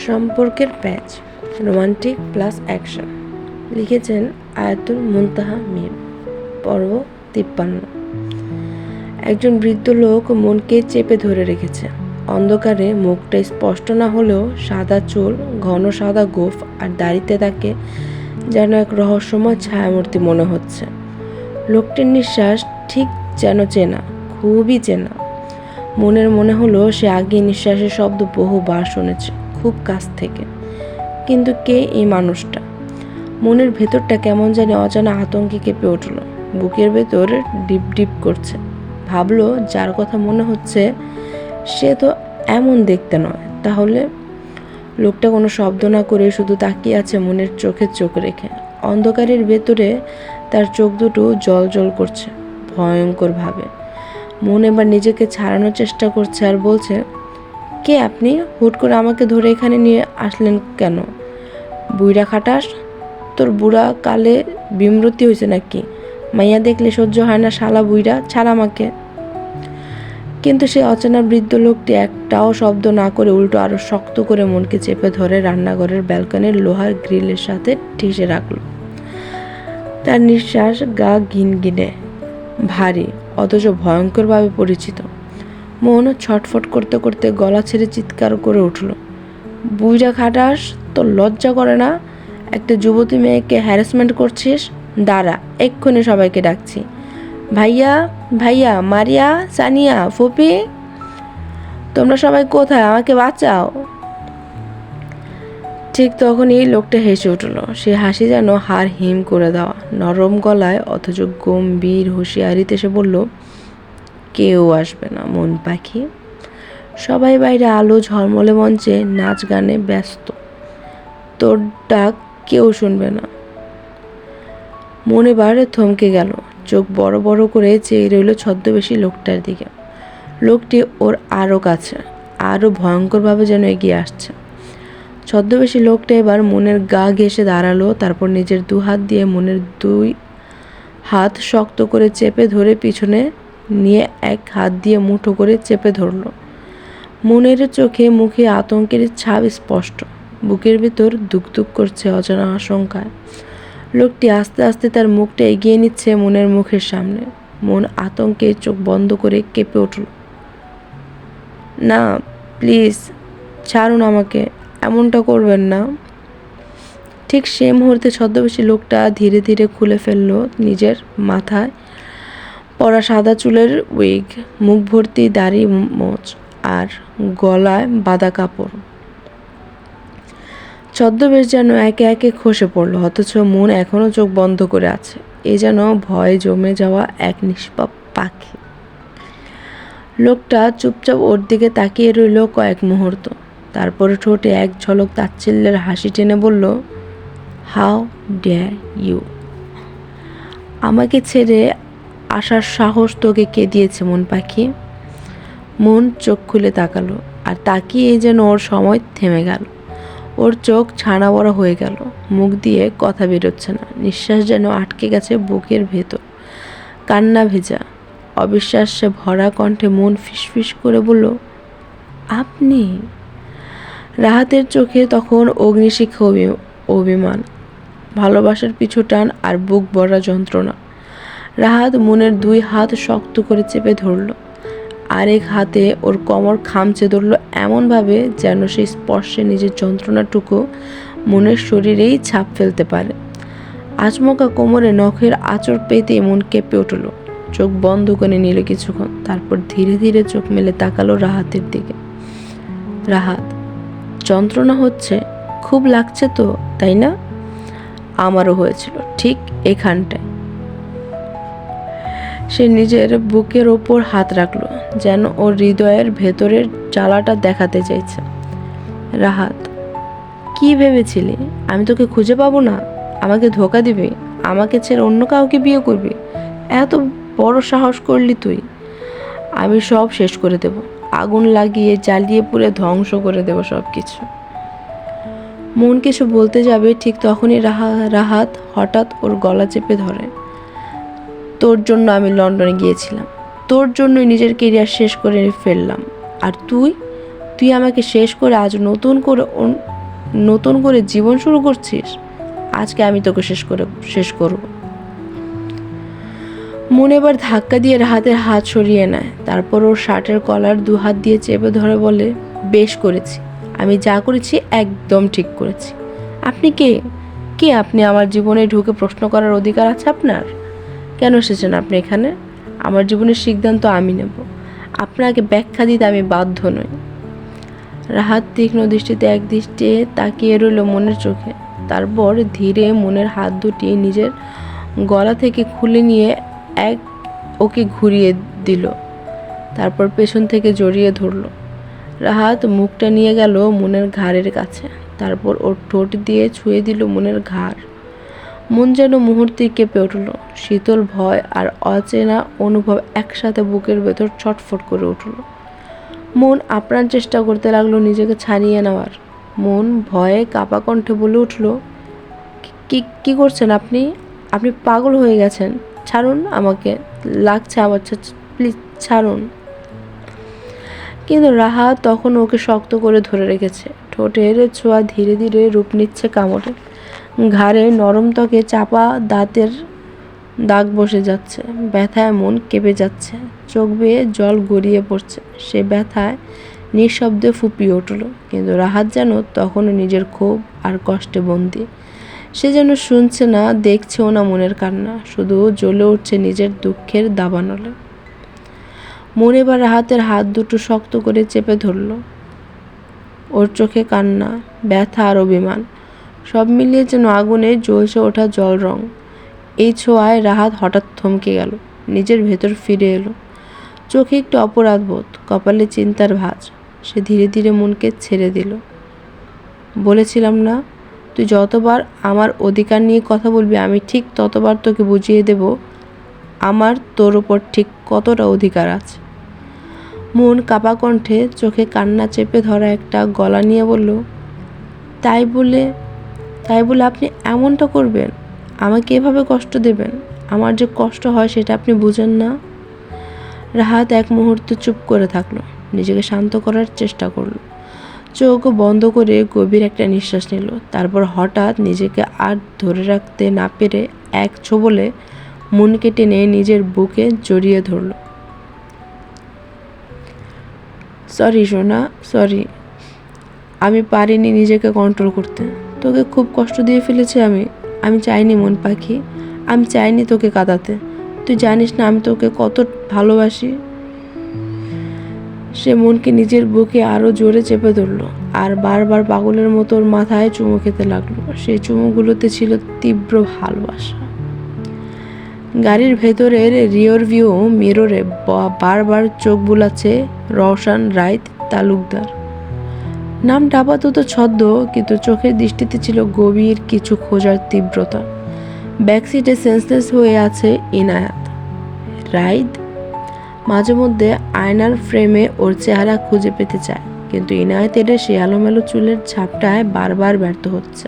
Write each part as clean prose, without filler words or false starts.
সম্পর্কের প্যাচ, romantic plus action. লিখেছেন আয়াতুল মুনতাহা মিম। পর্ব 53। একজন বৃদ্ধ লোক মনকে চেপে ধরে রেখেছে। অন্ধকারে মুখটা স্পষ্ট না হলেও সাদা চুল, ঘন সাদা গোঁফ আর দাড়িতে তাকে যেন এক রহস্যময় ছায়ামূর্তি মনে হচ্ছে। লোকটির নিঃশ্বাস ঠিক যেন চেনা, খুবই চেনা। মনের মনে হলো সে আগে নিঃশ্বাসের শব্দ বহুবার শুনেছে, খুব কাছ থেকে। কিন্তু কে এই মানুষটা? মনের ভেতরটা কেমন জানি অজানা আতঙ্কে কেঁপে উঠল। বুকের ভেতর ডিপ ডিপ করছে। ভাবলো যার কথা মনে হচ্ছে সে তো এমন দেখতে নয়। তাহলে? লোকটা কোনো শব্দ না করে শুধু তাকিয়ে আছে মনের চোখে চোখ রেখে। অন্ধকারের ভেতরে তার চোখ দুটো জল জল করছে ভয়ঙ্করভাবে। মন এবার নিজেকে ছাড়ানোর চেষ্টা করছে আর বলছে, কে আপনি? হুট করে আমাকে ধরে এখানে নিয়ে আসলেন কেন? বুইড়া খাটাস, তোর বুড়া কালে বিমরতি হয়েছে নাকি? মাইয়া দেখলে সহ্য হয় না শালা বুইড়া, ছাড় আমাকে। কিন্তু সে অচেনা বৃদ্ধ লোকটি একটাও শব্দ না করে উল্টো আরো শক্ত করে মনকে চেপে ধরে রান্নাঘরের ব্যালকনির লোহার গ্রিলের সাথে ঠেসে রাখল। তার নিঃশ্বাস গা গিনগিনে, ভারী, অথচ ভয়ঙ্করভাবে পরিচিত। মন ছটফট করতে করতে গলা ছেড়ে চিৎকার করে উঠল, বুইড়া খাটাস, তোর লজ্জা করে না? একটা যুবতী মেয়েকে হ্যারাসমেন্ট করছিস? দাঁড়া, এক্ষুনি সবাইকে ডাকছি। ভাইয়া, ভাইয়া, মারিয়া, সানিয়া, ফুপি, তোমরা সবাই কোথায়? আমাকে বাঁচাও। ঠিক তখনই লোকটা হেসে উঠল। সে হাসি যেন হাড় হিম করে দেওয়া, নরম গলায় অথচ গম্ভীর হুঁশিয়ারিতে সে বলল, কেউ আসবে না মন পাখি। সবাই বাইরে আলো ঝলমলে মঞ্চে নাচ গানে ব্যস্ত। তোর ডাক কেউ শুনবে না। মন এবার থমকে গেল। চোখ বড় বড় করে চেয়ে রইল ছদ্মবেশী লোকটার দিকে। লোকটি ওর আরও কাছে, আরও ভয়ঙ্করভাবে যেন এগিয়ে আসছে। ছদ্মবেশী লোকটা এবার মনের গা ঘেঁষে দাঁড়ালো। তারপর নিজের দু হাত দিয়ে মনের দুই হাত শক্ত করে চেপে ধরে পিছনে নিয়ে এক হাত দিয়ে মুঠো করে চেপে ধরল। মনের চোখে মুখে আতঙ্কের ছাপ স্পষ্ট। বুকের ভেতর দুকদুক করছে অজানা আশঙ্কায়। লোকটি আস্তে আস্তে তার মুখটা এগিয়ে নিচ্ছে মনের মুখের সামনে। মন আতঙ্কে চোখ বন্ধ করে কেঁপে উঠল। না, প্লিজ ছাড়ুন আমাকে, এমনটা করবেন না। ঠিক সে মুহূর্তে ছদ্মবেশী লোকটা ধীরে ধীরে খুলে ফেলল নিজের মাথায় পরা সাদা চুলের উইগ, মুখ ভর্তি দাড়ি মোচ আর গলায় বাঁধা কাপড়। ছদ্মবেশ যেন একে একে খসে পড়ল, অথচ মন এখনো চোখ বন্ধ করে আছে। এ যেন ভয়ে জমে যাওয়া এক নিষ্পাপ পাখি। লোকটা চুপচাপ ওর দিকে তাকিয়ে রইল কয়েক মুহূর্ত। তারপরে ঠোঁটে এক ঝলক তাচ্ছিল্যের হাসি টেনে বলল, হাউ ডেয়ার ইউ? আমাকে ছেড়ে আসার সাহস তোকে কে দিয়েছে মন পাখি? মন চোখ খুলে তাকালো, আর তাকিয়ে যেন ওর সময় থেমে গেল। ওর চোখ ছানা বড় হয়ে গেল, মুখ দিয়ে কথা বেরোচ্ছে না, নিঃশ্বাস যেন আটকে গেছে বুকের ভেতর। কান্না ভেজা, অবিশ্বাসে ভরা কণ্ঠে মন ফিসফিস করে বলল, আপনি? রাহাতের চোখে তখন অগ্নিশিখা অভিমান, ভালোবাসার পিছু টান আর বুক ভরা যন্ত্রণা। রাহাত মনের দুই হাত শক্ত করে চেপে ধরল, আরেক হাতে ওর কোমর খামচে ধরল এমনভাবে যেন সেই স্পর্শে নিজের যন্ত্রণাটুকু মনের শরীরেই ছাপ ফেলতে পারে। আচমকা কোমরে নখের আঁচড় পেতে মন কেঁপে উঠল। চোখ বন্ধ করে নিল কিছুক্ষণ, তারপর ধীরে ধীরে চোখ মেলে তাকালো রাহাতের দিকে। রাহাত, যন্ত্রণা হচ্ছে? খুব লাগছে তো, তাই না? আমারও হয়েছিল ঠিক এখানটায়। সে নিজের বুকের ওপর হাত রাখলো, যেন ওর হৃদয়ের ভেতরের জ্বালাটা দেখাতে চাইছে। রাহাত, কি ভেবেছিলি আমি তোকে খুঁজে পাবো না? আমাকে ধোঁকা দিবি? আমাকে ছেড়ে অন্য কাউকে বিয়ে করবি? এত বড় সাহস করলি তুই? আমি সব শেষ করে দেব, আগুন লাগিয়ে জ্বালিয়ে পুড়ে ধ্বংস করে দেব সব কিছু। মন কিছু বলতে যাবে, ঠিক তখনই রাহাত হঠাৎ ওর গলা চেপে ধরে। তোর জন্য আমি লন্ডনে গিয়েছিলাম, তোর জন্যই নিজের কেরিয়ার শেষ করে ফেললাম, আর তুই তুই আমাকে শেষ করে আজ নতুন করে জীবন শুরু করছিস? আজকে আমি তোকে শেষ করব। মন এবার ধাক্কা দিয়ে রাহাতের হাত সরিয়ে নেয়, তারপর ওর শার্টের কলার 2 হাত দিয়ে চেপে ধরে বলে, বেশ করেছি, আমি যা করেছি একদম ঠিক করেছি। আপনি কে? আপনি? আমার জীবনে ঢুকে প্রশ্ন করার অধিকার আছে আপনার? কেন এসেছেন আপনি এখানে? আমার জীবনের সিদ্ধান্ত আমি নেব, আপনাকে ব্যাখ্যা দিতে আমি বাধ্য নই। রাহাত তীক্ষ্ণ দৃষ্টিতে এক দৃষ্টি তাকিয়ে রইল মনের চোখে, তারপর ধীরে মনের হাত দুটি নিজের গলা থেকে খুলে নিয়ে ওকে ঘুরিয়ে দিল, তারপর পেছন থেকে জড়িয়ে ধরল। রাহাত মুখটা নিয়ে গেল মনের ঘাড়ের কাছে, তারপর ওর ঠোঁট দিয়ে ছুঁয়ে দিল মনের ঘাড়। মন যেন মুহূর্তে কেঁপে উঠল, শীতল ভয় আর অচেনা অনুভব একসাথে বুকের ভেতর ছটফট করে উঠল। মন আপ্রাণ চেষ্টা করতে লাগলো নিজেকে ছাড়িয়ে নেওয়ার। মন ভয়ে কাঁপা কণ্ঠে বলে উঠল, কি করছেন আপনি? আপনি পাগল হয়ে গেছেন, ছাড়ুন আমাকে, লাগছে আমার, প্লিজ ছাড়ুন। কিন্তু রাহাত তখন ওকে শক্ত করে ধরে রেখেছে, ঠোঁটের ছোঁয়া ধীরে ধীরে রূপ নিচ্ছে কামড়ে, ঘাড়ে নরম ত্বকে চাপা দাঁতের দাগ বসে যাচ্ছে, ব্যথায় মন কেঁপে যাচ্ছে, চোখ বেয়ে জল গড়িয়ে পড়ছে। সে ব্যথায় নিঃশব্দে ফুপিয়ে উঠল, কিন্তু রাহাত যেন তখনও নিজের ক্ষোভ আর কষ্টে বন্দী। সে যেন শুনছে না, দেখছেও না মনের কান্না, শুধু জ্বলে উঠছে নিজের দুঃখের দাবানলে। মন এবার রাহাতের হাত দুটো শক্ত করে চেপে ধরল। ওর চোখে কান্না, ব্যথা আর অভিমান সব মিলিয়ে যেন আগুনে জ্বলছে ওঠা জল রং। এই ছোঁয়ায় রাহাত হঠাৎ থমকে গেল, নিজের ভেতর ফিরে এলো। চোখে একটু অপরাধ বোধ, কপালে চিন্তার ভাঁজ। সে ধীরে ধীরে মনকে ছেড়ে দিল। বলেছিলাম না, তুই যতবার আমার অধিকার নিয়ে কথা বলবি আমি ঠিক ততবার তোকে বুঝিয়ে দেব আমার তোর ওপর ঠিক কতটা অধিকার আছে। মন কাঁপা কণ্ঠে চোখে কান্না চেপে ধরা একটা গলা নিয়ে বলল, তাই বলে আপনি এমনটা করবেন? আমাকে এভাবে কষ্ট দেবেন? আমার যে কষ্ট হয় সেটা আপনি বুঝেন না। রাহাত এক মুহূর্ত চুপ করে থাকলো, নিজেকে শান্ত করার চেষ্টা করলো। চোখ বন্ধ করে গভীর একটা নিঃশ্বাস নিল, তারপর হঠাৎ নিজেকে আর ধরে রাখতে না পেরে এক ছোবলে মনকে টেনে নিজের বুকে জড়িয়ে ধরল। সরি সোনা, সরি, আমি পারিনি নিজেকে কন্ট্রোল করতে, তোকে খুব কষ্ট দিয়ে ফেলেছি আমি চাইনি মন পাখি, আমি চাইনি তোকে কাঁদাতে, তুই জানিস না আমি তোকে কত ভালোবাসি। সে মনকে নিজের বুকে আরও জোরে চেপে ধরলো আর বারবার পাগলের মতো ওর মাথায় চুমু খেতে লাগলো। সেই চুমুগুলোতে ছিল তীব্র ভালোবাসা। গাড়ির ভেতরের রিয়র ভিউ মিররে বারবার চোখ বুলাচ্ছে রওশন রাইত তালুকদার। নামটা আপাতত ছদ্ম, কিন্তু চোখের দৃষ্টিতে ছিল গভীর কিছু খোঁজার তীব্রতা। ব্যাকসিটে সেন্সলেস হয়ে আছে ইনায়াত। রাইদ মাঝে মধ্যে আয়নার ফ্রেমে ওর চেহারা খুঁজে পেতে চায়, কিন্তু ইনায়াতের সে এলোমেলো চুলের ঝাপটায় বারবার ব্যর্থ হচ্ছে।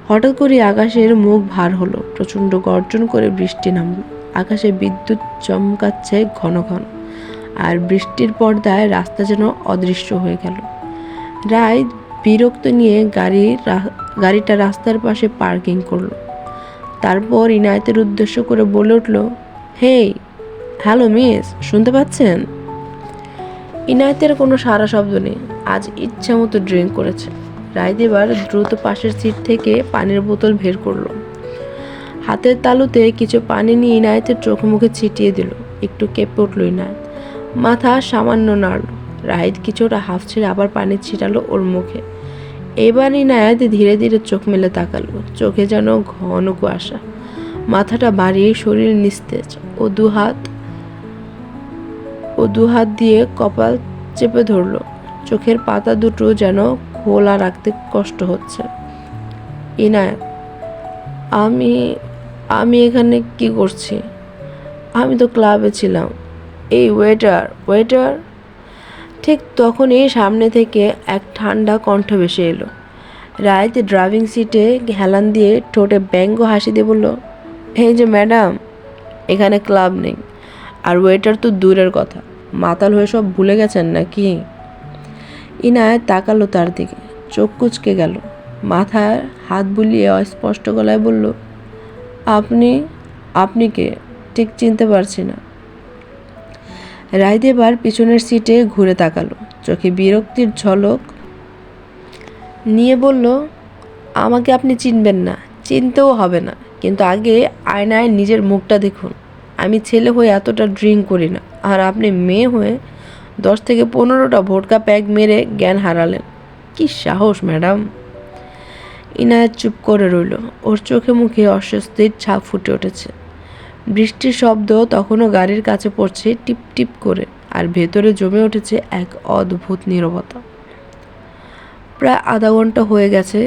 হঠাৎ করে আকাশের মুখ ভার হলো, প্রচণ্ড গর্জন করে বৃষ্টি নামলো। আকাশে বিদ্যুৎ চমকাচ্ছে ঘন ঘন, আর বৃষ্টির পর্দায় রাস্তা যেন অদৃশ্য হয়ে গেল। রায় বিরক্ত নিয়ে গাড়িটা রাস্তার পাশে পার্কিং করলো, তারপর ইনায়েতের উদ্দেশ্য করে বলে উঠল, হেই, হ্যালো মিস, শুনতে পাচ্ছেন? ইনায়েতের কোনো সারা শব্দ নেই, আজ ইচ্ছা মতো ড্রিঙ্ক করেছে। রাইদ এবার দ্রুত পাশের সিট থেকে পানির বোতল বের করলো, হাতের তালুতে কিছু পানি নিয়ে ইনায়েতের চোখ মুখে ছিটিয়ে দিল। একটু কেঁপে উঠল ইনায়েত, মাথা সামান্য নাড়ল। রাইদ কিছুটা হাফ ছেড়ে আবার পানি ছিটালো ওর মুখে। এবার ইনায়েত ধীরে ধীরে চোখ মেলে তাকালো, চোখে যেন ঘন কুয়াশা। মাথাটা বাড়িয়ে শরীর নিস্তেজ। ও দু হাত দিয়ে কপাল চেপে ধরলো, চোখের পাতা দুটো যেন খোলা রাখতে কষ্ট হচ্ছে। ইনায়েত, আমি এখানে কি করছি? আমি তো ক্লাবে ছিলাম। এই ওয়েটার। ঠিক তখনই সামনে থেকে এক ঠান্ডা কণ্ঠ ভেসে এলো। রাইত ড্রাইভিং সিটে হেলান দিয়ে ঠোঁটে ব্যঙ্গ হাসি দিয়ে বলল, এই যে ম্যাডাম, এখানে ক্লাব নেই, আর ওয়েটার তো দূরের কথা, মাতাল হয়ে সব ভুলে গেছেন নাকি? ইনায়েত তাকালো তার দিকে, চোখ কুঁচকে গেল, মাথায় হাত বুলিয়ে অস্পষ্ট গলায় বলল, আপনি আপনি কে? ঠিক চিনতে পারছি না। রাইদ এবার পিছনের সিটে ঘুরে তাকালো, চোখে বিরক্তির ঝলক নিয়ে বলল, আমাকে আপনি চিনবেন না, চিনতেও হবে না, কিন্তু আগে আয়নায় নিজের মুখটা দেখুন। আমি ছেলে হয়ে এতটা ড্রিঙ্ক করি না, আর আপনি মেয়ে হয়ে 10 থেকে 15টা ভোটকা প্যাক মেরে জ্ঞান হারালেন। কি সাহস ম্যাডাম! ইনায়েত চুপ করে রইল, ওর চোখে মুখে অস্বস্তির ছাপ ফুটে উঠেছে। বৃষ্টির শব্দ তখনও গাড়ির কাছে পড়ছে টিপ টিপ করে, আর ভেতরে জমে উঠেছে এক অদ্ভুত নীরবতা। প্রায় আধা ঘন্টা হয়ে গেছে।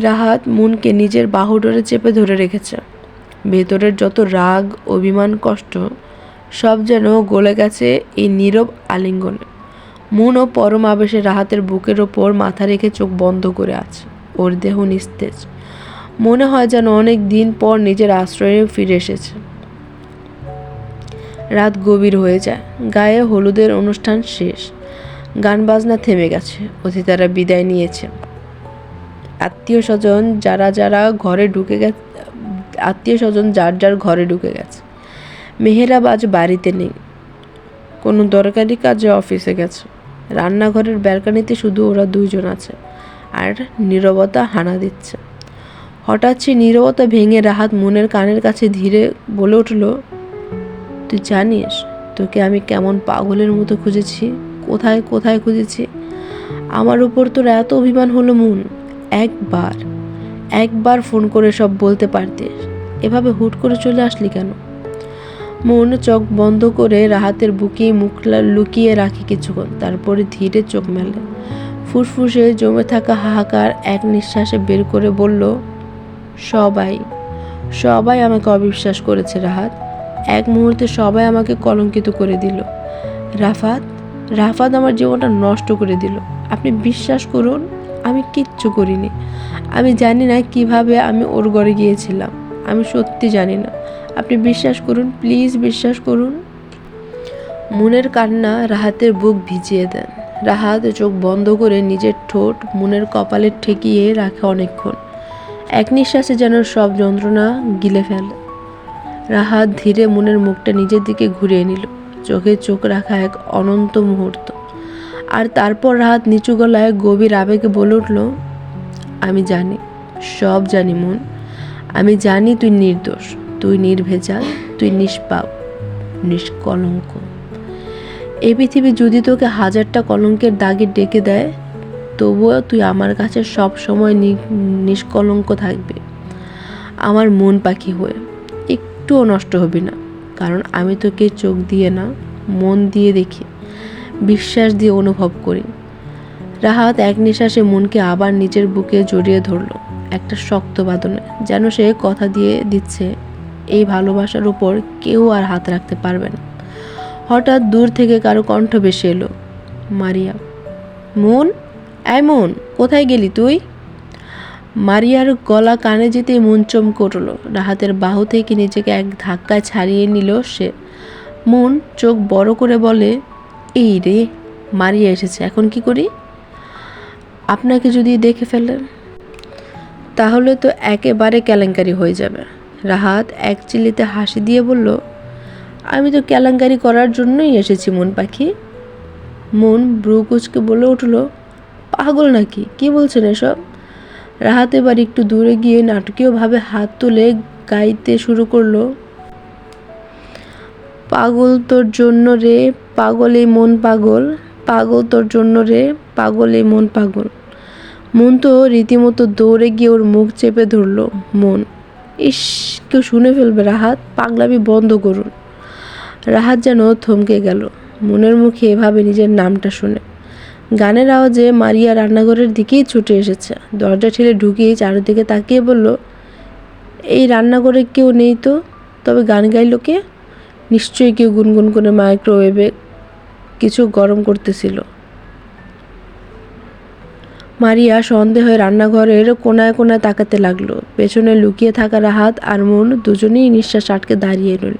রাহাত মুনকে নিজের বাহুডোরে চেপে ধরে রেখেছে। ভেতরের যত রাগ, অভিমান, কষ্ট সব যেন গলে গেছে এই নীরব আলিঙ্গনে। মুনও পরম আবেশে রাহাতের বুকের ওপর মাথা রেখে চোখ বন্ধ করে আছে। ওর দেহ নিস্তেজ, মনে হয় যেন অনেক দিন পর নিজের আশ্রয়ে ফিরে এসেছে। রাত গভীর হয়ে যায়, গায়ে হলুদের অনুষ্ঠান শেষ, গান বাজনা থেমে গেছে, অতিথিরা বিদায় নিয়েছে, আত্মীয় স্বজন যার যার ঘরে ঢুকে গেছে। মেহেরাব আজ বাড়িতে নেই, কোনো দরকারি কাজে অফিসে গেছে। রান্নাঘরের ব্যালকনিতে শুধু ওরা দুইজন আছে, আর নীরবতা হানা দিচ্ছে। হঠাৎ সে নীরবতা ভেঙে রাহাত মুনের কানের কাছে ধীরে বলে উঠল, তুই জানিস তোকে আমি কেমন পাগলের মতো খুঁজেছি, কোথায় কোথায় খুঁজেছি। আমার উপর তোর এত অভিমান হলো মুন? একবার ফোন করে সব বলতে পারতিস, এভাবে হুট করে চলে আসলি কেন? মুন চোখ বন্ধ করে রাহাতের বুকে মুখ লুকিয়ে রাখে কিছুক্ষণ, তারপরে ধীরে চোখ মেলে, ফুসফুসে জমে থাকা হাহাকার এক নিঃশ্বাসে বের করে বলল, সবাই আমাকে অবিশ্বাস করেছে রাহাত। এক মুহূর্তে সবাই আমাকে কলঙ্কিত করে দিল। রাফাত আমার জীবনটা নষ্ট করে দিল। আপনি বিশ্বাস করুন, আমি কিচ্ছু করিনি। আমি জানি না কিভাবে আমি ওর ঘরে গিয়েছিলাম, আমি সত্যি জানি না। আপনি বিশ্বাস করুন, প্লিজ বিশ্বাস করুন। মুনের কান্না রাহাতের বুক ভিজিয়ে দেন। রাহাত চোখ বন্ধ করে নিজের ঠোঁট মুনের কপালে ঠেকিয়ে রাখে অনেকক্ষণ, এক নিঃশ্বাসে যেন সব যন্ত্রণা গিলে ফেলে। রাহাত ধীরে মুনের মুখটা নিজের দিকে ঘুরিয়ে নিল, চোখে চোখ রাখা এক অনন্ত মুহূর্ত। আর তারপর রাহাত নিচু গলায় গভীর আবেগে বলে উঠল, আমি জানি, সব জানি মুন, আমি জানি তুই নির্দোষ, তুই নির্ভেজাল, তুই নিষ্পাপ, নিষ্কলঙ্ক। এই পৃথিবী যদি তোকে 1000টা কলঙ্কের দাগে ডেকে দেয়, তবুও তুই আমার কাছে সব সময় নিষ্কলঙ্ক থাকবে, আমার মন পাখি হয়ে। একটুও নষ্ট হবি না, কারণ আমি তোকে চোখ দিয়ে না, মন দিয়ে দেখি, বিশ্বাস দিয়ে অনুভব করি। রাহাত এক নিঃশ্বাসে মনকে আবার নিজের বুকে জড়িয়ে ধরল, একটা শক্ত বাঁধনে, যেন সে কথা দিয়ে দিচ্ছে এই ভালোবাসার উপর কেউ আর হাত রাখতে পারবে না। হঠাৎ দূর থেকে কারো কণ্ঠ ভেসে এলো, মারিয়া। মুন, মন, কোথায় গেলি তুই? মারিয়ার গলা কানে যেতেই মন চমকে উঠল। রাহাতের বাহু থেকে নিজেকে এক ধাক্কায় ছাড়িয়ে নিল সে। মন চোখ বড় করে বলে, এই রে, মারিয়া এসেছে, এখন কি করি? আপনাকে যদি দেখে ফেলে, তাহলে তো একেবারে কেলেঙ্কারি হয়ে যাবে। রাহাত এক চিলিতে হাসি দিয়ে বলল, আমি তো কেলেঙ্কারি করার জন্যই এসেছি মন পাখি। মন ব্রু কুচকে বলে উঠল, পাগল নাকি, কি বলছেন এসব? রাহাত এবার একটু দূরে গিয়ে নাটকীয়ভাবে হাত তুলে গাইতে শুরু করলো, পাগল তোর জন্য রে পাগল এই মন পাগল, পাগল তোর জন্য রে পাগল এই মন পাগল। মন তো রীতিমতো দৌড়ে গিয়ে ওর মুখ চেপে ধরলো। মন, ইস, কেউ শুনে ফেলবে, রাহাত, পাগলামি বন্ধ করুন। রাহাত যেন থমকে গেল মনের মুখে এভাবে নিজের নামটা শুনে। গানের আওয়াজে মারিয়া রান্নাঘরের দিকেই ছুটে এসেছে। দরজা ঠেলে ঢুকিয়ে চারিদিকে তাকিয়ে বলল, এই রান্নাঘরে কেউ নেই তো, তবে গান গাইল কে? নিশ্চয়ই কেউ গুনগুন করে মাইক্রোওয়েভে কিছু গরম করতেছিল। মারিয়া সন্দেহে রান্নাঘরের কোনায় কোনায় তাকাতে লাগলো। পেছনে লুকিয়ে থাকা রাহাত আর মুন দুজনেই নিঃশ্বাস আটকে দাঁড়িয়ে রইল।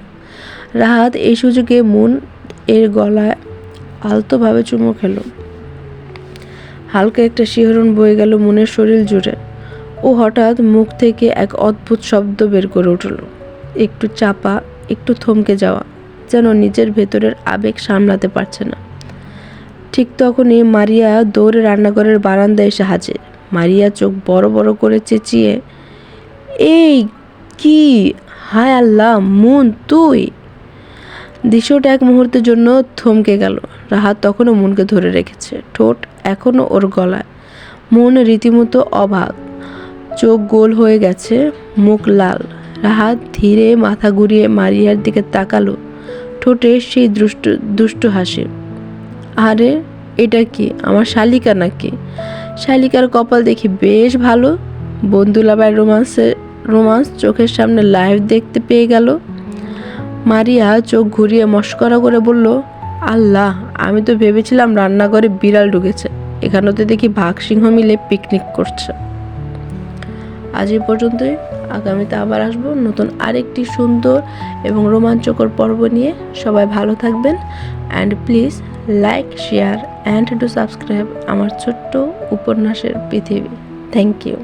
রাহাত এই সুযোগে মুন এর গলায় আলতোভাবে চুমু খেলো। হালকা একটা শিহরণ বয়ে গেল মনের শরীর জুড়ে। ও হঠাৎ মুখ থেকে এক অদ্ভুত শব্দ বের করে উঠল, একটু চাপা, একটু থমকে যাওয়া, যেন নিজের ভেতরের আবেগ সামলাতে পারছে না। ঠিক তখনই মারিয়া দৌড়ে রান্নাঘরের বারান্দায় এসে হাজির। মারিয়া চোখ বড় বড় করে চেঁচিয়ে, এই কি, হায় আল্লাহ, মুন তুই! দৃশ্যটা এক মুহূর্তের জন্য থমকে গেল। রাহাত তখনও মনকে ধরে রেখেছে, ঠোঁট এখনো ওর গলায়। মন রীতিমতো অবাক, চোখ গোল হয়ে গেছে, মুখ লাল। রাহাত ধীরে মাথা ঘুরিয়ে মারিয়ার দিকে তাকালো, ঠোঁটে সেই দুষ্টু হাসি। আরে এটা কি, আমার শালিকা নাকি? শালিকার কপাল দেখি বেশ ভালো, বন্ধুলাভাই রোমান্স চোখের সামনে লাইভ দেখতে পেয়ে গেল। মারিয়া চোখ ঘুরিয়ে মস্করা করে বলল, আল্লাহ, আমি তো ভেবেছিলাম রান্নাঘরে বিড়াল ঢুকেছে, এখানে তো দেখি বাঘ সিংহ মিলে পিকনিক করছে। আজ এই পর্যন্তই। আগামীতে আবার আসবো নতুন আরেকটি সুন্দর এবং রোমাঞ্চকর পর্ব নিয়ে। সবাই ভালো থাকবেন, and please like, share and do subscribe আমার ছোট্ট উপন্যাসের পৃথিবী। Thank you.